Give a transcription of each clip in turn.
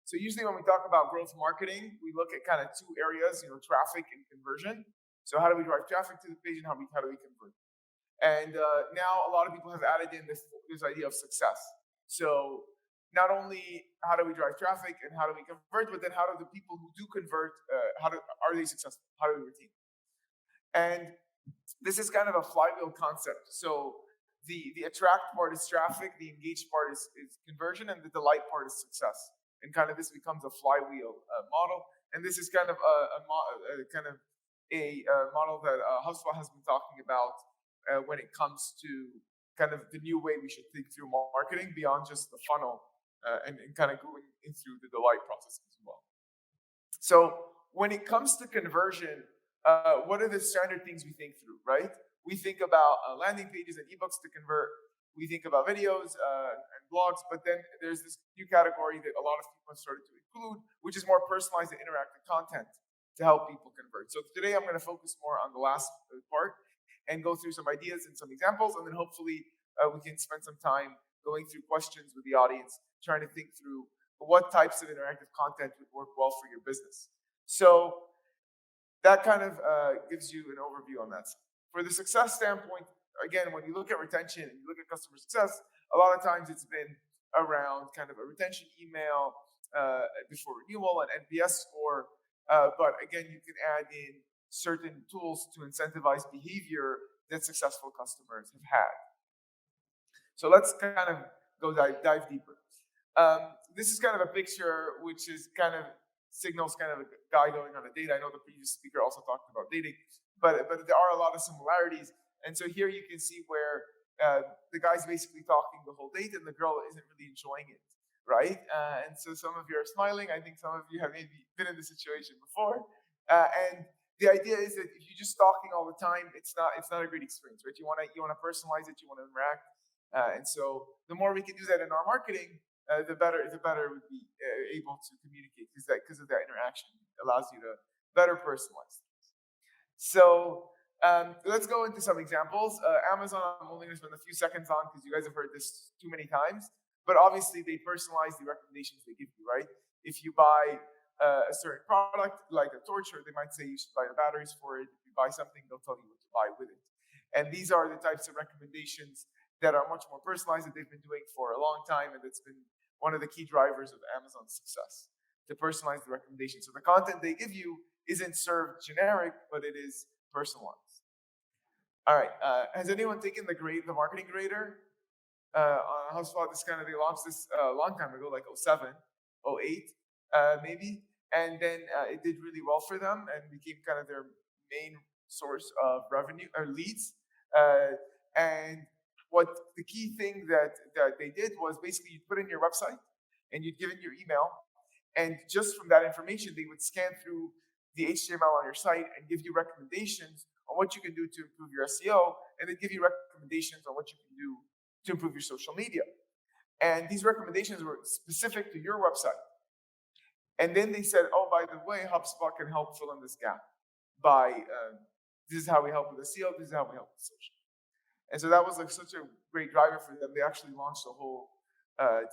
So usually when we talk about growth marketing, we look at kind of two areas, traffic and conversion. So how do we drive traffic to the page, and how do we convert? And now a lot of people have added in this idea of success. So not only how do we drive traffic and how do we convert, but then how do the people who do convert, are they successful? How do we retain? And this is kind of a flywheel concept. So the attract part is traffic, the engage part is conversion, and the delight part is success. And kind of this becomes a flywheel model. And this is kind of a model that Hubspot has been talking about when it comes to kind of the new way we should think through marketing beyond just the funnel and kind of going in through the delight process as well. So when it comes to conversion, what are the standard things we think through, right? We think about landing pages and ebooks to convert. We think about videos and blogs, but then there's this new category that a lot of people have started to include, which is more personalized and interactive content to help people convert. So today I'm going to focus more on the last part and go through some ideas and some examples, and then hopefully we can spend some time going through questions with the audience, trying to think through what types of interactive content would work well for your business. So that kind of gives you an overview on that. For the success standpoint, again, when you look at retention and you look at customer success, a lot of times it's been around kind of a retention email before renewal and NPS score. But again, you can add in certain tools to incentivize behavior that successful customers have had. So let's kind of go dive deeper. This is kind of a picture which is kind of signals kind of a guy going on a date. I know the previous speaker also talked about dating, but there are a lot of similarities. And so here you can see where the guy's basically talking the whole date and the girl isn't really enjoying it, right? And so some of you are smiling. I think some of you have maybe been in this situation before. And the idea is that if you're just talking all the time, it's not a great experience, right? You want to personalize it, you want to interact, and so the more we can do that in our marketing, the better we'd be able to communicate because of that interaction. It allows you to better personalize things. So let's go into some examples. Amazon, I'm only going to spend a few seconds on because you guys have heard this too many times. But obviously, they personalize the recommendations they give you, right? If you buy a certain product, like a torch, or they might say you should buy the batteries for it. If you buy something, they'll tell you what to buy with it. And these are the types of recommendations that are much more personalized that they've been doing for a long time, and that's been one of the key drivers of Amazon's success, to personalize the recommendations. So the content they give you isn't served generic, but it is personalized. All right, has anyone taken the marketing grader on Hubspot? They launched this a long time ago, like 07, 08, maybe. And then it did really well for them and became kind of their main source of revenue or leads. And what the key thing that they did was basically you'd put in your website and you'd give in your email, and just from that information, they would scan through the HTML on your site and give you recommendations on what you can do to improve your SEO, and they'd give you recommendations on what you can do to improve your social media. And these recommendations were specific to your website. And then they said, oh, by the way, HubSpot can help fill in this gap by, this is how we help with SEO, this is how we help with social. And so that was like such a great driver for them. They actually launched a whole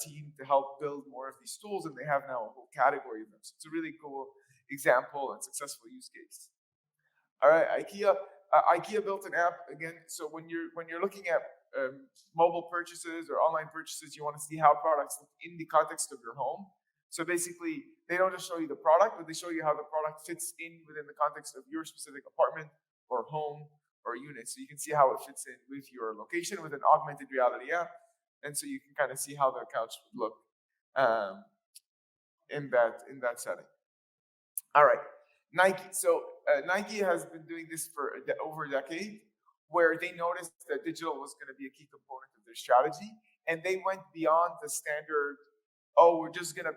team to help build more of these tools, and they have now a whole category of them. So it's a really cool example and successful use case. All right, Ikea. Ikea built an app again. So when you're looking at mobile purchases or online purchases, you want to see how products look in the context of your home. So basically, they don't just show you the product, but they show you how the product fits in within the context of your specific apartment or home or unit. So you can see how it fits in with your location with an augmented reality app. And so you can kind of see how the couch would look in that setting. All right, Nike. So Nike has been doing this for over a decade, where they noticed that digital was going to be a key component of their strategy, and they went beyond the standard, we're just going to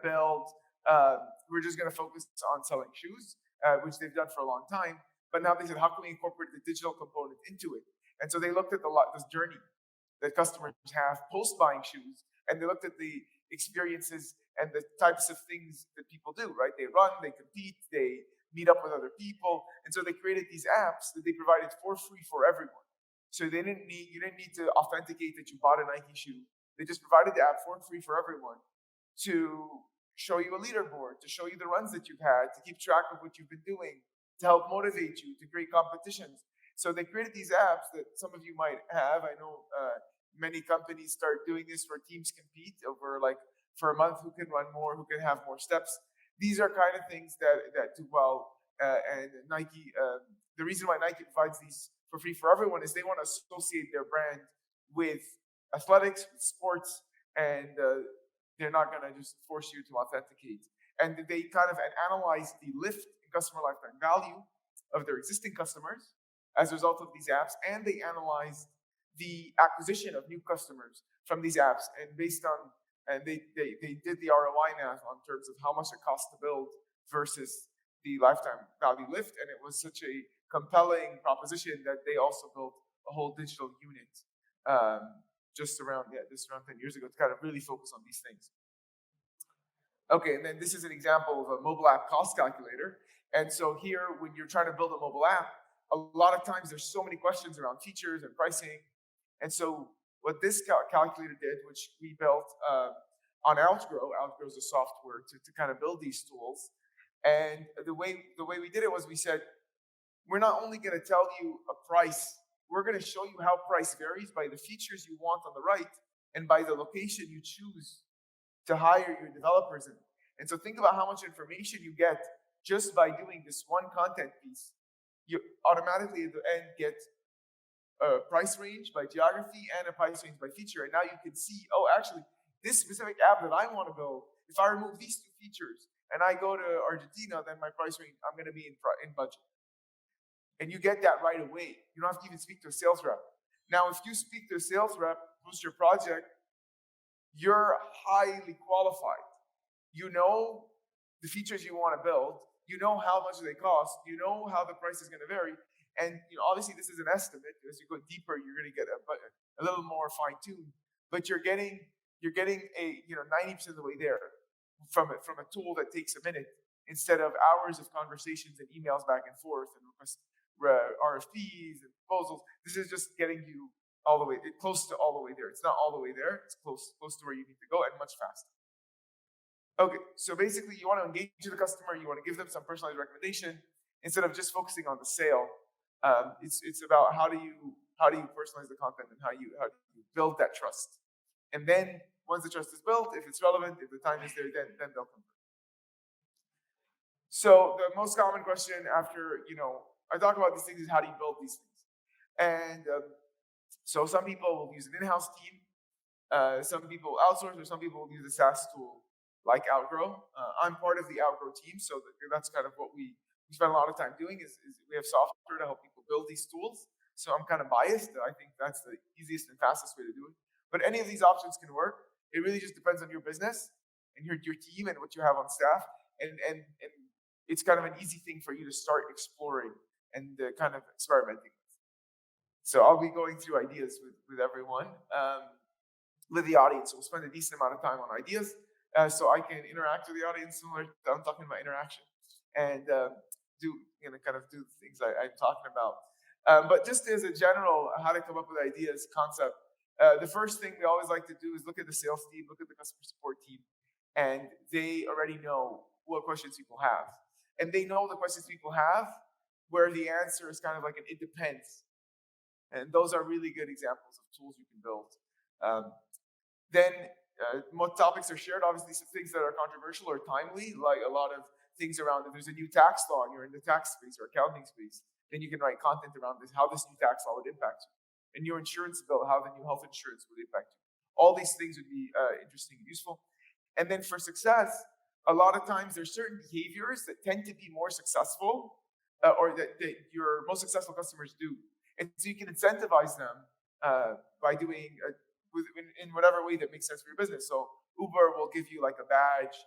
focus on selling shoes, which they've done for a long time. But now they said, how can we incorporate the digital component into it? And so they looked at this journey that customers have post-buying shoes, and they looked at the experiences and the types of things that people do, right? They run, they compete, they meet up with other people. And so they created these apps that they provided for free for everyone. So you didn't need to authenticate that you bought a Nike shoe. They just provided the app for free for everyone to show you a leaderboard, to show you the runs that you've had, to keep track of what you've been doing, to help motivate you, to create competitions. So they created these apps that some of you might have. I know many companies start doing this where teams compete over like for a month who can run more, who can have more steps. These are kind of things that do well. And Nike, the reason why Nike provides these for free for everyone is they want to associate their brand with athletics, with sports, and they're not going to just force you to authenticate. And they kind of analyze the lift in customer lifetime value of their existing customers as a result of these apps, and they analyze the acquisition of new customers from these apps. And based on, and they did the ROI math on terms of how much it costs to build versus the lifetime value lift, and it was such a compelling proposition that they also built a whole digital unit just around 10 years ago to kind of really focus on these things. Okay, and then this is an example of a mobile app cost calculator. And so here, when you're trying to build a mobile app, a lot of times there's so many questions around features and pricing. And so what this calculator did, which we built on Outgrow is a software to kind of build these tools. And the way we did it was we said, we're not only going to tell you a price, we're going to show you how price varies by the features you want on the right and by the location you choose to hire your developers in. And so think about how much information you get just by doing this one content piece. You automatically at the end get a price range by geography and a price range by feature. And now you can see, oh, actually, this specific app that I want to build, if I remove these two features and I go to Argentina, then my price range, I'm going to be in budget. And you get that right away. You don't have to even speak to a sales rep. Now, if you speak to a sales rep, who's your project, you're highly qualified. You know the features you want to build. You know how much they cost. You know how the price is going to vary. And obviously, this is an estimate. As you go deeper, you're going to get a little more fine-tuned. But you're getting a 90% of the way there from a tool that takes a minute instead of hours of conversations and emails back and forth and RFPs and proposals. This is just getting you all the way, close to all the way there. It's not all the way there. It's close to where you need to go and much faster. Okay, so basically you want to engage the customer. You want to give them some personalized recommendation instead of just focusing on the sale. It's about how do you personalize the content and how do you build that trust. And then once the trust is built, if it's relevant, if the time is there, then they'll convert. So the most common question after I talk about these things is how do you build these things? And so some people will use an in-house team, some people outsource, or some people will use a SaaS tool like Outgrow. I'm part of the Outgrow team, so that's kind of what we spend a lot of time doing is we have software to help people build these tools. So I'm kind of biased. I think that's the easiest and fastest way to do it. But any of these options can work. It really just depends on your business and your team and what you have on staff. And it's kind of an easy thing for you to start exploring and kind of experimenting with. So I'll be going through ideas with everyone, with the audience. We'll spend a decent amount of time on ideas so I can interact with the audience similar to I'm talking about interaction and do the things I'm talking about. But just as a general how to come up with ideas concept, the first thing we always like to do is look at the sales team, look at the customer support team, and they already know what questions people have. And they know the questions people have where the answer is kind of like an it depends. And those are really good examples of tools you can build. Then more topics are shared, obviously some things that are controversial or timely, like a lot of things around if there's a new tax law and you're in the tax space or accounting space, then you can write content around this, how this new tax law would impact you. A new insurance bill, how the new health insurance would impact you. All these things would be interesting and useful. And then for success, a lot of times there's certain behaviors that tend to be more successful or that your most successful customers do. And so you can incentivize them by doing in whatever way that makes sense for your business. So Uber will give you like a badge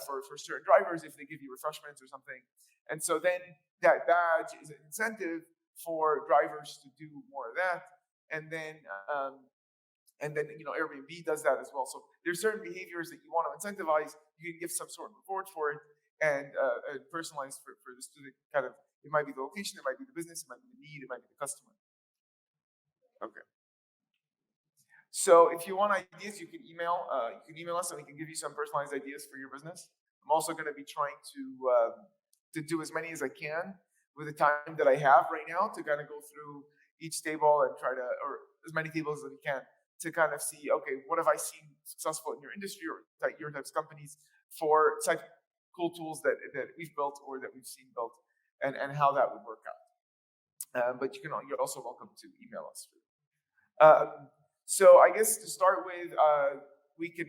for certain drivers if they give you refreshments or something. And so then that badge is an incentive for drivers to do more of that. And then Airbnb does that as well. So there's certain behaviors that you want to incentivize. You can give some sort of reward for it and personalize for the student. Kind of, it might be the location, it might be the business, it might be the need, it might be the customer. Okay. So if you want ideas, you can email us and we can give you some personalized ideas for your business. I'm also going to be trying to do as many as I can with the time that I have right now to kind of go through each table and try to, or as many tables as we can, to kind of see, okay, what have I seen successful in your industry or your types of companies for such cool tools that we've built or that we've seen built, and how that would work out. But you're also welcome to email us. So I guess to start with, we can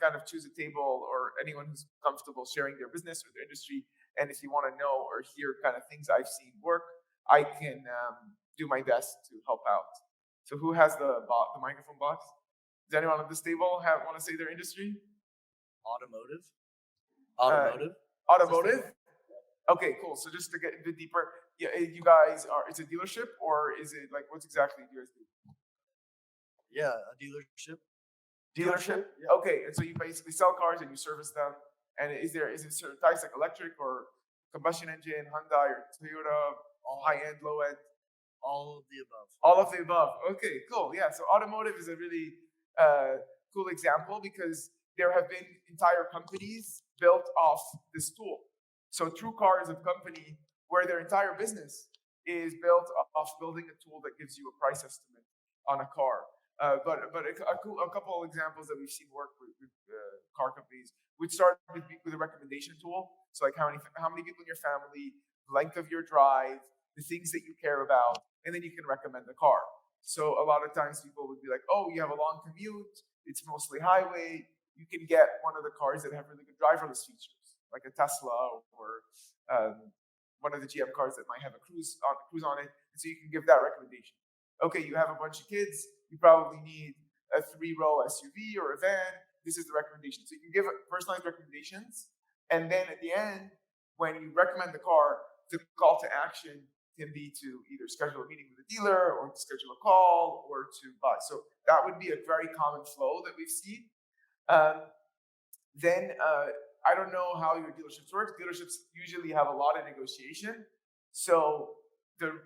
kind of choose a table, or anyone who's comfortable sharing their business or their industry. And if you want to know or hear kind of things I've seen work, I can do my best to help out. So who has the microphone box? Does anyone on this table want to say their industry? Automotive. Automotive? Okay, cool. So just to get a bit deeper, you guys it's a dealership, or is it like, what's exactly do you guys do? Yeah, a dealership. Dealership? Yeah. Okay, and so you basically sell cars and you service them. And is it certain types, like electric or combustion engine, Hyundai or Toyota, high end, low end? All of the above. All of the above. Okay, cool. Yeah, so automotive is a really cool example, because there have been entire companies built off this tool. So TrueCar is a company where their entire business is built off building a tool that gives you a price estimate on a car. But a couple of examples that we've seen work with car companies would start with a recommendation tool. So like how many people in your family, the length of your drive, the things that you care about, and then you can recommend the car. So a lot of times people would be like, oh, you have a long commute, it's mostly highway, you can get one of the cars that have really good driverless features, like a Tesla or one of the GM cars that might have a cruise on it, and so you can give that recommendation. Okay, you have a bunch of kids, you probably need a 3-row SUV or a van, this is the recommendation. So you can give personalized recommendations, and then at the end, when you recommend the car, the call to action can be to either schedule a meeting with a dealer or to schedule a call or to buy. So that would be a very common flow that we've seen. Then I don't know how your dealerships work. Dealerships usually have a lot of negotiation. So the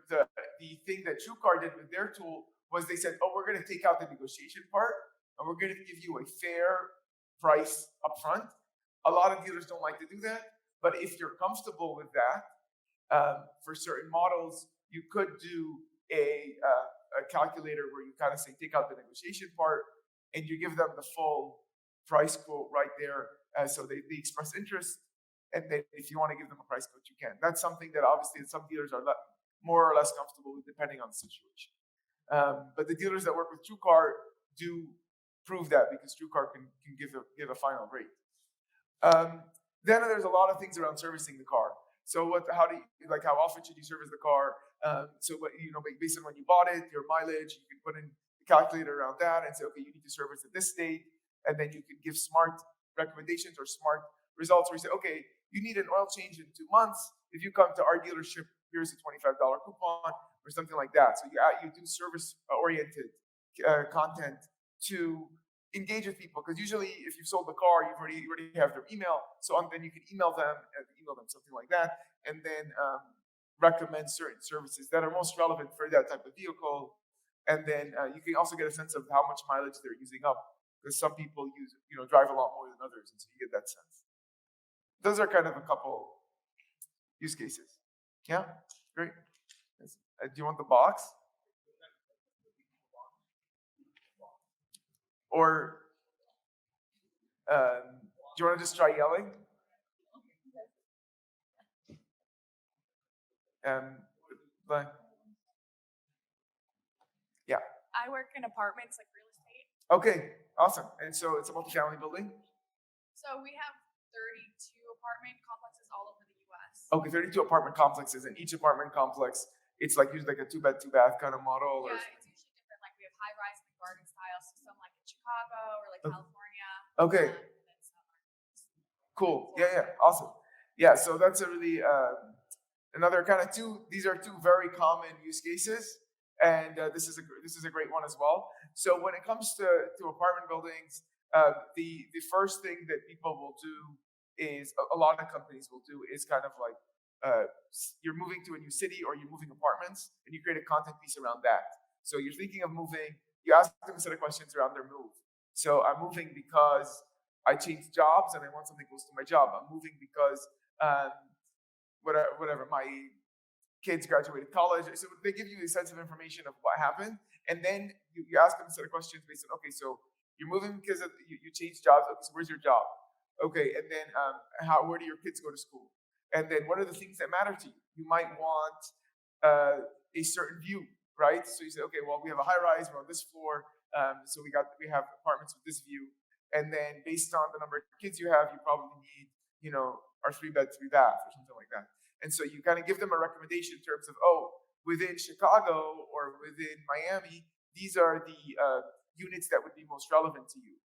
thing that TrueCar did with their tool was they said, oh, we're going to take out the negotiation part and we're going to give you a fair price upfront. A lot of dealers don't like to do that, but if you're comfortable with that, for certain models, you could do a calculator where you kind of say, take out the negotiation part, and you give them the full price quote right there. So they express interest, and then if you want to give them a price quote, you can. That's something that obviously some dealers are more or less comfortable with, depending on the situation. But the dealers that work with TrueCar do prove that, because TrueCar can give a final rate. Then there's a lot of things around servicing the car. So how often should you service the car? Based on when you bought it, your mileage, you can put in the calculator around that and say, okay, you need to service at this state, and then you can give smart recommendations or smart results where you say, okay, you need an oil change in 2 months. If you come to our dealership, here's a $25 coupon or something like that. So you do service-oriented content to engage with people, because usually if you've sold the car, you already have their email. So then you can email them something like that, and then recommend certain services that are most relevant for that type of vehicle. And then you can also get a sense of how much mileage they're using up, because some people drive a lot more than others, and so you get that sense. Those are kind of a couple use cases. Yeah, great. Do you want the box? Or do you want to just try yelling? Yeah. I work in apartments, like real estate. Okay, awesome. And so it's a multifamily building? So we have 32 apartment complexes all over the U.S. Okay, 32 apartment complexes, and each apartment complex, it's like usually like a 2-bed, 2-bath kind of model? Yeah, it's usually different. Like we have high-rise and garden style, so some like in Chicago or like California. Okay. Cool. Yeah, awesome. Yeah, so that's a really another kind of these are two very common use cases, and this is a great one as well. So when it comes to apartment buildings, the first thing that people will do is a lot of companies will do is kind of like you're moving to a new city or you're moving apartments, and you create a content piece around that. So you're thinking of moving, you ask them a set of questions around their move. So I'm moving because I changed jobs and I want something close to my job. I'm moving because whatever, my kids graduated college. So they give you a sense of information of what happened. And then you ask them a set of questions based on, okay, so you're moving because you changed jobs. Okay, so where's your job? Okay, and then where do your kids go to school? And then what are the things that matter to you? You might want a certain view, right? So you say, okay, well, we have a high rise, we're on this floor, so we have apartments with this view. And then based on the number of kids you have, you probably need, our 3-bed, 3-bath or something like that. And so you kind of give them a recommendation in terms of, within Chicago or within Miami, these are the units that would be most relevant to you.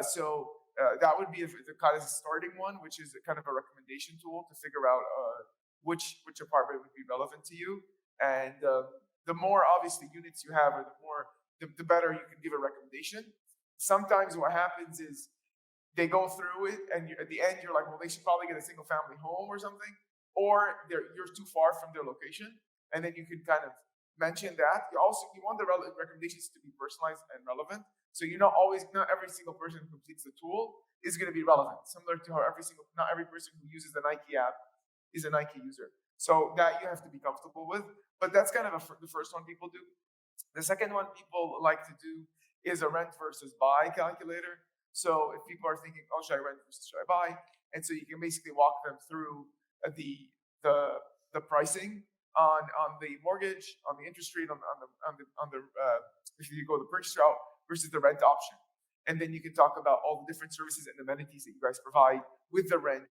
So that would be the kind of starting one, which is a kind of a recommendation tool to figure out which apartment would be relevant to you. And the more obviously units you have, or the better you can give a recommendation. Sometimes what happens is they go through it, and at the end you're like, well, they should probably get a single family home or something, or you're too far from their location, and then you can kind of mention that. You want the recommendations to be personalized and relevant. So not every single person who completes the tool is going to be relevant. Similar to how not every person who uses the Nike app is a Nike user. So that you have to be comfortable with. But that's kind of the first one people do. The second one people like to do is a rent versus buy calculator. So if people are thinking, should I rent versus should I buy? And so you can basically walk them through the pricing on the mortgage, on the interest rate, on the if you go the purchase route versus the rent option. And then you can talk about all the different services and amenities that you guys provide with the rent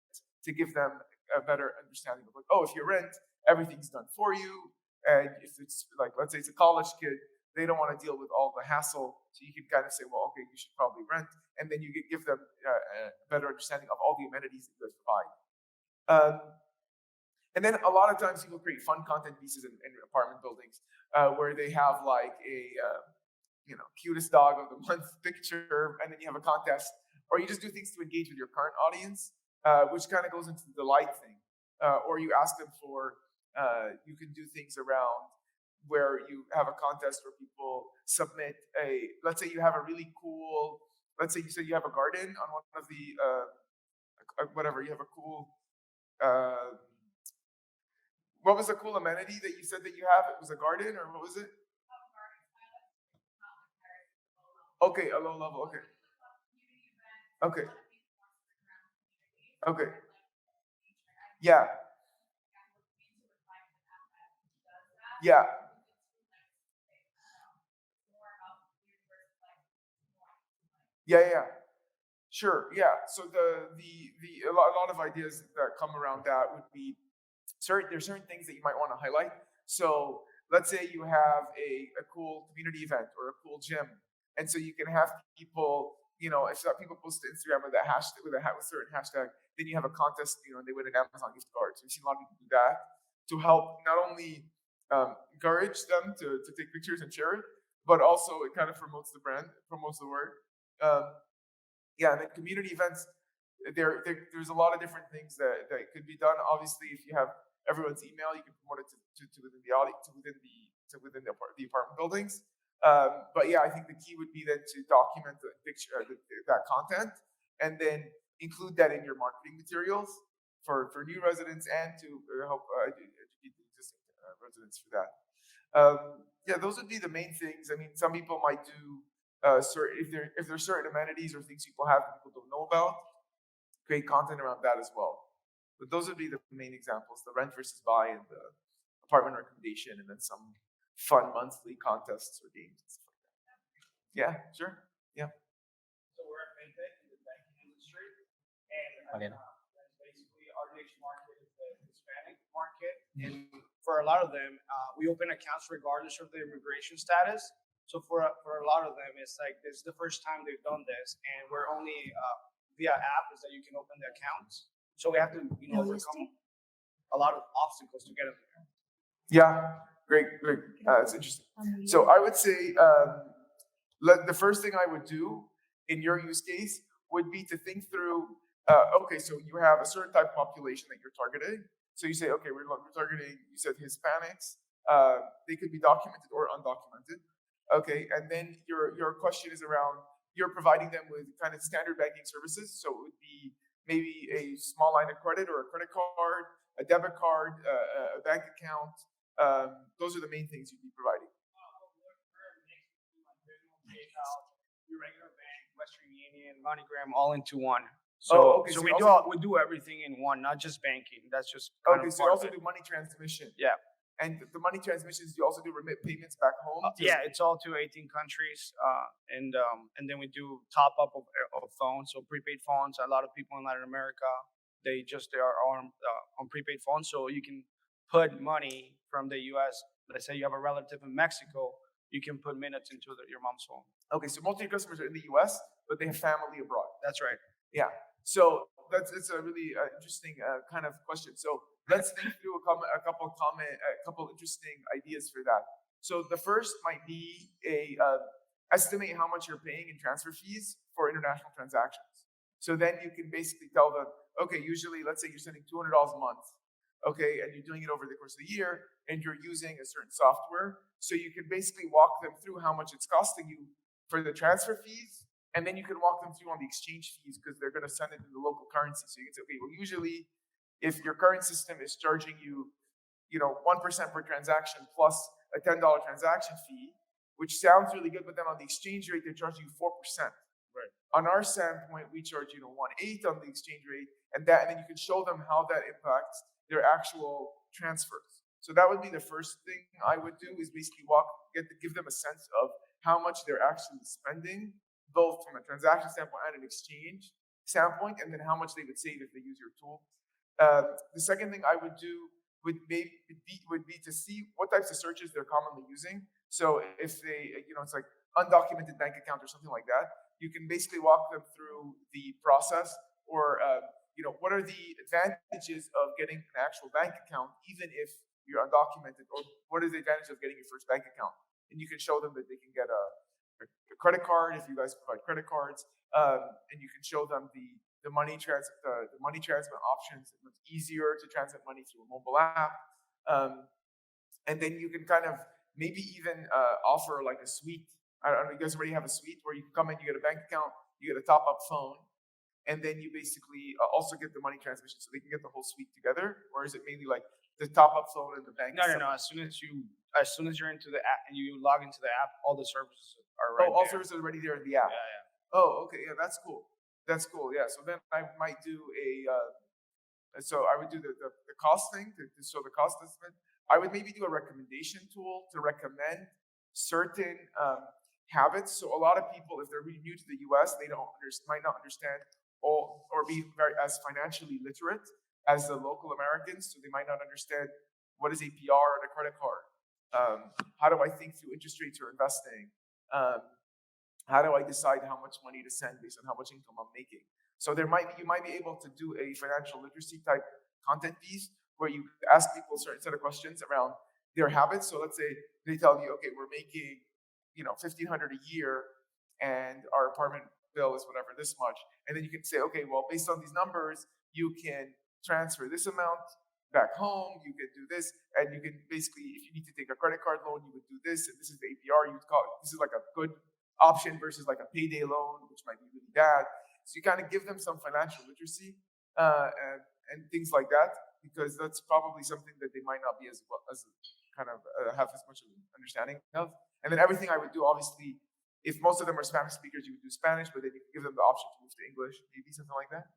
to give them a better understanding of like, if you rent, everything's done for you. And if it's like, let's say it's a college kid, they don't want to deal with all the hassle. So you can kind of say, well, okay, you should probably rent. And then you can give them a better understanding of all the amenities that you guys provide. And then a lot of times people create fun content pieces in apartment buildings where they have like a cutest dog of the month picture, and then you have a contest, or you just do things to engage with your current audience, which kind of goes into the delight thing. Or you ask them for, you can do things around where you have a contest where people submit let's say you have a really cool, let's say you said you have a garden on one of the, whatever, you have a cool, what was the cool amenity that you said that you have? It was a garden, or what was it? Okay, a low level, okay. Okay. Okay. Yeah. Yeah. Yeah. Sure. Yeah. So a lot of ideas that come around that would be there's certain things that you might want to highlight. So let's say you have a cool community event or a cool gym, and so you can have people, if people post to Instagram with that hashtag with a certain hashtag, then you have a contest, and they win an Amazon gift card. So we've seen a lot of people do that to help not only encourage them to take pictures and share it, but also it kind of promotes the brand, promotes the word. And then community events, there's a lot of different things that could be done. Obviously, if you have everyone's email, you can promote it to within the audience, to within the apartment buildings. But yeah, I think the key would be then to document the picture, that content, and then include that in your marketing materials for new residents and to help educate the existing residents for that. Those would be the main things. I mean, some people might do if there's certain amenities or things people have that people don't know about, create content around that as well. But those would be the main examples: the rent versus buy, and the apartment recommendation, and then some fun monthly contests or games and stuff like that. Yeah, sure. Yeah. So we're at FinTech in the banking industry, and basically our niche market is the Hispanic market. And for a lot of them, we open accounts regardless of their immigration status. So for a lot of them, it's like this is the first time they've done this, and we're only via app is that you can open the accounts. So we have to overcome a lot of obstacles to get them there. Yeah, great. That's interesting. So I would say the first thing I would do in your use case would be to think through, okay, so you have a certain type of population that you're targeting. So you say, okay, we're targeting, you said Hispanics. They could be documented or undocumented. Okay, and then your question is around, you're providing them with kind of standard banking services. So it would be maybe a small line of credit or a credit card, a debit card, a bank account. Those are the main things you'd be providing. Your regular bank, Western Union, MoneyGram, all into one. So, okay. so So we you do also- we do everything in one, not just banking. That's just Okay, so you part also of it. do money transmission. Yeah. And the money transmissions, you also do remit payments back home? Yeah, it's all to 18 countries, and then we do top up of phones, so prepaid phones. A lot of people in Latin America, they are on prepaid phones, so you can put money from the U.S. Let's say you have a relative in Mexico, you can put minutes into your mom's phone. Okay, so most of your customers are in the US, but they have family abroad. That's right. Yeah. So it's a really interesting kind of question. So let's think through a couple interesting ideas for that. So the first might be estimate how much you're paying in transfer fees for international transactions. So then you can basically tell them, okay, usually let's say you're sending $200 a month, okay, and you're doing it over the course of the year, and you're using a certain software. So you can basically walk them through how much it's costing you for the transfer fees, and then you can walk them through on the exchange fees because they're going to send it in the local currency. So you can say, okay, well, usually if your current system is charging you, 1% per transaction plus a $10 transaction fee, which sounds really good, but then on the exchange rate, they're charging you 4%. Right. On our standpoint, we charge 1.8 on the exchange rate, and then you can show them how that impacts their actual transfers. So that would be the first thing I would do is basically give them a sense of how much they're actually spending, both from a transaction standpoint and an exchange standpoint, and then how much they would save if they use your tool. The second thing I would do would be to see what types of searches they're commonly using. So if they, it's like undocumented bank account or something like that, you can basically walk them through the process or, what are the advantages of getting an actual bank account, even if you're undocumented, or what is the advantage of getting your first bank account? And you can show them that they can get a credit card if you guys provide credit cards, and you can show them the money transfer options. It's easier to transmit money through a mobile app, and then you can kind of maybe even offer like a suite. I don't know, you guys already have a suite where you can come in, you get a bank account, you get a top-up phone, and then you basically also get the money transmission, so they can get the whole suite together. Or is it mainly like the top-up phone and the bank? No. As soon as you're into the app and you log into the app, all the services are right there. All services are already there in the app. Yeah. Oh, okay. Yeah, that's cool. Yeah. So then I might do so I would do the cost thing to show the cost estimate. I would maybe do a recommendation tool to recommend certain habits. So a lot of people, if they're really new to the U.S., they might not understand or be as financially literate as the local Americans. So they might not understand what is APR on a credit card. How do I think through interest rates or investing? How do I decide how much money to send based on how much income I'm making? So you might be able to do a financial literacy type content piece where you ask people a certain set of questions around their habits. So let's say they tell you, okay, we're making $1,500 a year, and our apartment bill is whatever this much, and then you can say, okay, well, based on these numbers, you can transfer this amount back home, you can do this, and you can basically, if you need to take a credit card loan, you would do this, and this is the APR you would call it. This is like a good option versus like a payday loan, which might be really bad. So you kind of give them some financial literacy and things like that, because that's probably something that they might not be as kind of have as much of an understanding of. And then everything I would do, obviously, if most of them are Spanish speakers, you would do Spanish, but then you can give them the option to move to English, maybe something like that.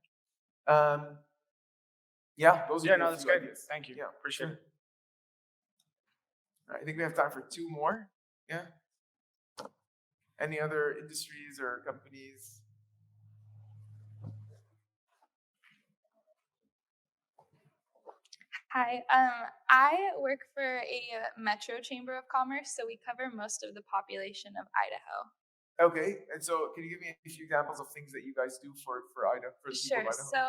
Those are that's good. ideas. Thank you. Yeah, Appreciate it. All right, I think we have time for 2 more. Yeah. Any other industries or companies? Hi, I work for a Metro Chamber of Commerce, so we cover most of the population of Idaho. Okay, and so can you give me a few examples of things that you guys do for Idaho, for the people Sure. of Idaho? So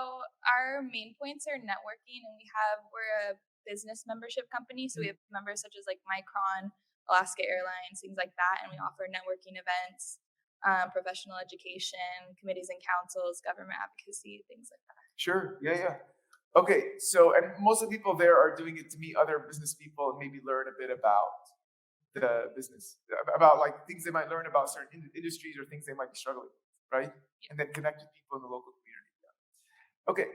our main points are networking, and we're a business membership company, so we have members such as like Micron, Alaska Airlines, things like that, and we offer networking events, professional education, committees and councils, government advocacy, things like that. Sure. Yeah. Okay, so and most of the people there are doing it to meet other business people and maybe learn a bit about the business, about like things they might learn about certain industries or things they might be struggling with, right? And then connect with people in the local community. Okay,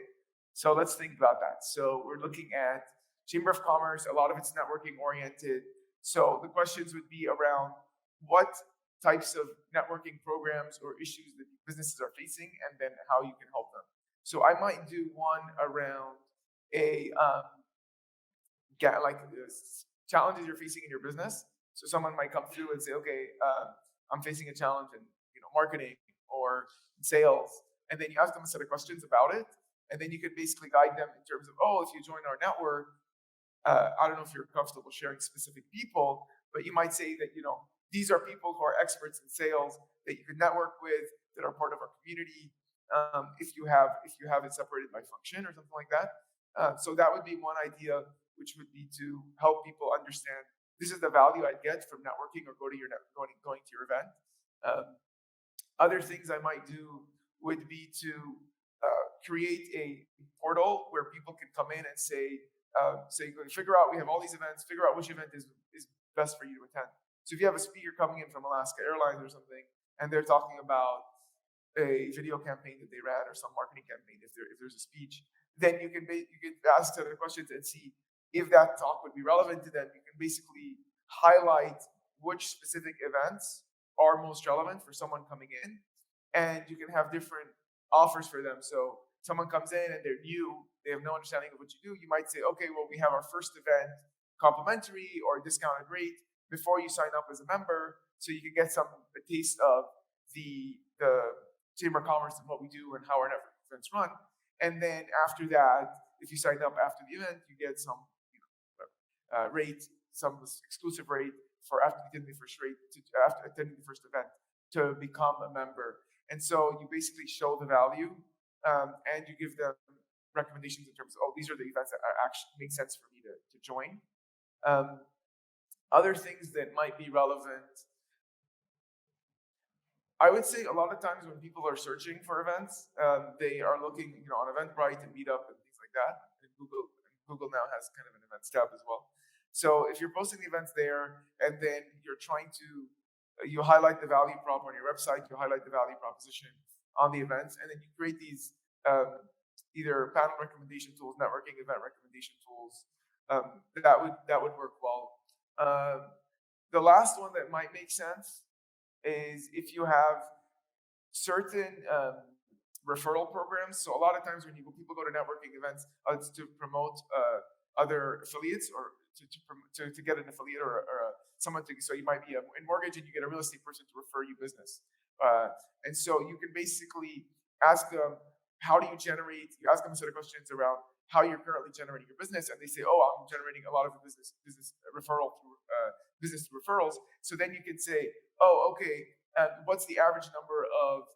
so let's think about that. So we're looking at Chamber of Commerce, a lot of it's networking oriented. So the questions would be around what types of networking programs or issues that businesses are facing, and then how you can help them. So I might do one around a challenges you're facing in your business. So someone might come through and say, okay, I'm facing a challenge in marketing or sales, and then you ask them a set of questions about it, and then you can basically guide them in terms of, oh, if you join our network, I don't know if you're comfortable sharing specific people, but you might say that these are people who are experts in sales that you can network with, that are part of our community. If you have it separated by function or something like that. So that would be one idea, which would be to help people understand this is the value I get from networking or going to your event. Other things I might do would be to create a portal where people can come in and say, figure out, we have all these events, figure out which event is best for you to attend. So if you have a speaker coming in from Alaska Airlines or something, and they're talking about a video campaign that they ran or some marketing campaign, if there's a speech, then you can ask other questions and see if that talk would be relevant to them. You can basically highlight which specific events are most relevant for someone coming in, and you can have different offers for them. So someone comes in and they're new, they have no understanding of what you do. You might say, okay, well, we have our first event complimentary or discounted rate before you sign up as a member, so you can get a taste of the Chamber of Commerce and what we do and how our network events run. And then after that, if you sign up after the event, you get some rate, some exclusive rate for after attending the first event to become a member. And so you basically show the value, and you give them recommendations in terms of, these are the events that actually make sense for me to join. Other things that might be relevant, I would say a lot of times when people are searching for events, they are looking on Eventbrite and Meetup and things like that. And Google now has kind of an events tab as well. So if you're posting the events there, and then you're trying to, you highlight the value prop on your website, you highlight the value proposition on the events, and then you create these either panel recommendation tools, networking event recommendation tools, that would work well. The last one that might make sense is if you have certain referral programs. So a lot of times when people go to networking events, it's to promote other affiliates, or to get an affiliate or someone to. So you might be in mortgage and you get a real estate person to refer you business, and so you can basically ask them, how do you generate? You ask them a set of questions around how you're currently generating your business, and they say, oh, I'm generating a lot of business referral through business referrals. So then you can say, oh, okay, what's the average number of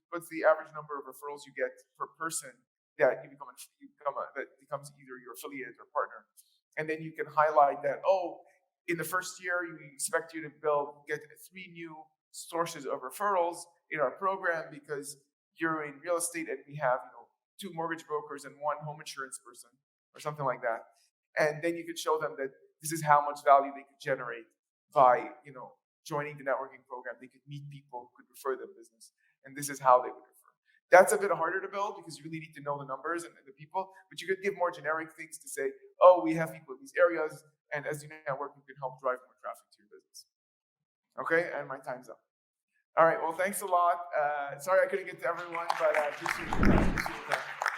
what's the average number of referrals you get per person that that becomes either your affiliate or partner? And then you can highlight that, oh, in the first year, we expect you to get 3 new sources of referrals in our program because you're in real estate and we have 2 mortgage brokers and 1 home insurance person or something like that. And then you could show them that this is how much value they could generate by joining the networking program. They could meet people who could refer them business, and this is how they would refer. That's a bit harder to build because you really need to know the numbers and the people, but you could give more generic things to say, oh, we have people in these areas, and as you network, you can help drive more traffic to your business. Okay, and my time's up. All right, well, thanks a lot. Sorry I couldn't get to everyone, but appreciate your time.